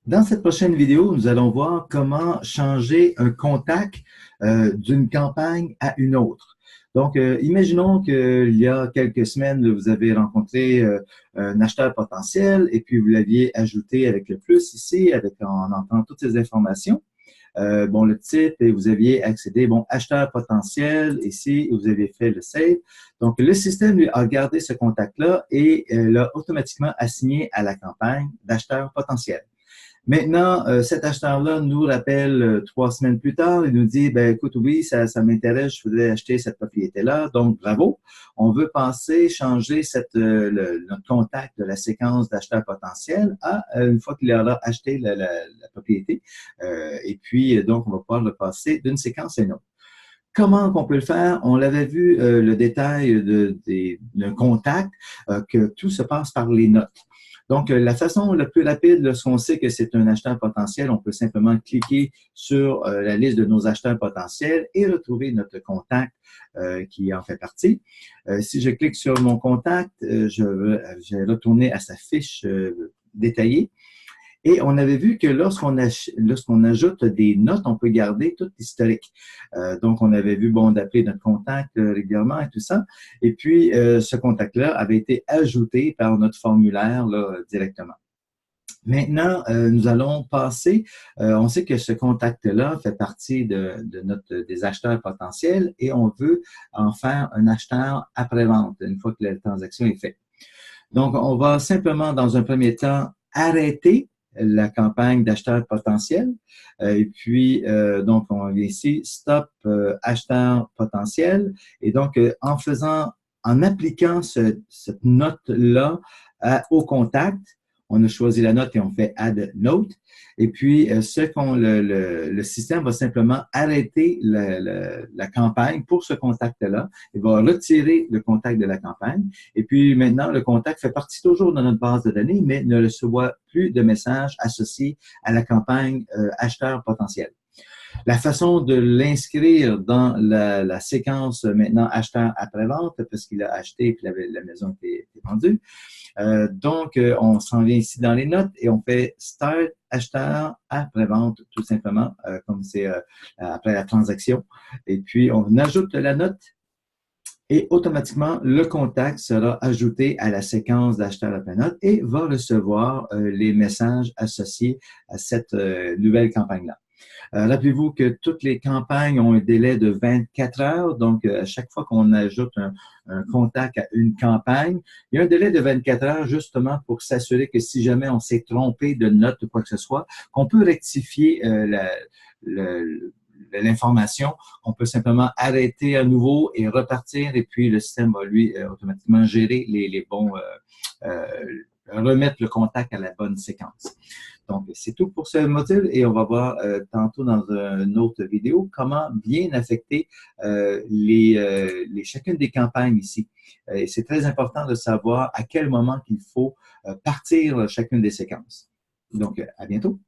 Dans cette prochaine vidéo, nous allons voir comment changer un contact d'une campagne à une autre. Donc, imaginons qu'il y a quelques semaines, vous avez rencontré un acheteur potentiel et puis vous l'aviez ajouté avec le plus ici, en entrant toutes ces informations. Le titre, et vous aviez accédé, acheteur potentiel, ici, vous avez fait le save. Donc, le système lui a gardé ce contact-là et l'a automatiquement assigné à la campagne d'acheteur potentiel. Maintenant, cet acheteur-là nous rappelle 3 semaines plus tard et nous dit, ben écoute, oui, ça m'intéresse, je voudrais acheter cette propriété-là, donc bravo. On veut changer notre contact de la séquence d'acheteurs potentiels à une fois qu'il aura acheté la propriété. Et puis, donc, on va pouvoir le passer d'une séquence à une autre. Comment on peut le faire? On l'avait vu, le détail d'un contact, que tout se passe par les notes. Donc, la façon la plus rapide, lorsqu'on sait que c'est un acheteur potentiel, on peut simplement cliquer sur la liste de nos acheteurs potentiels et retrouver notre contact qui en fait partie. Si je clique sur mon contact, je vais retourner à sa fiche détaillée. Et on avait vu que lorsqu'on ajoute des notes, on peut garder tout l'historique. Donc, on avait vu, d'appeler notre contact régulièrement et tout ça. Et puis, ce contact-là avait été ajouté par notre formulaire là, directement. Maintenant, nous allons passer, on sait que ce contact-là fait partie des acheteurs potentiels et on veut en faire un acheteur après-vente une fois que la transaction est faite. Donc, on va simplement, dans un premier temps, arrêter la campagne d'acheteurs potentiels. Et puis, donc, on vient ici, stop acheteur potentiel. Et donc, en appliquant cette note-là au contact, on a choisi la note et on fait Add Note. Et puis, le système va simplement arrêter la campagne pour ce contact-là. Il va retirer le contact de la campagne. Et puis, maintenant, le contact fait partie toujours de notre base de données, mais ne reçoit plus de messages associés à la campagne acheteur potentiel. La façon de l'inscrire dans la séquence maintenant acheteur après-vente, parce qu'il a acheté et puis la maison était vendue. On s'en vient ici dans les notes et on fait Start acheteur après-vente, tout simplement, comme c'est après la transaction. Et puis, on ajoute la note et automatiquement, le contact sera ajouté à la séquence d'acheteur après-note et va recevoir les messages associés à cette nouvelle campagne-là. Rappelez-vous que toutes les campagnes ont un délai de 24 heures. Donc, à chaque fois qu'on ajoute un contact à une campagne, il y a un délai de 24 heures justement pour s'assurer que si jamais on s'est trompé de note ou quoi que ce soit, qu'on peut rectifier l'information, on peut simplement arrêter à nouveau et repartir et puis le système va lui automatiquement gérer les bons, remettre le contact à la bonne séquence. Donc, c'est tout pour ce module et on va voir tantôt dans une autre vidéo comment bien affecter chacune des campagnes ici. Et c'est très important de savoir à quel moment il faut partir chacune des séquences. Donc, à bientôt.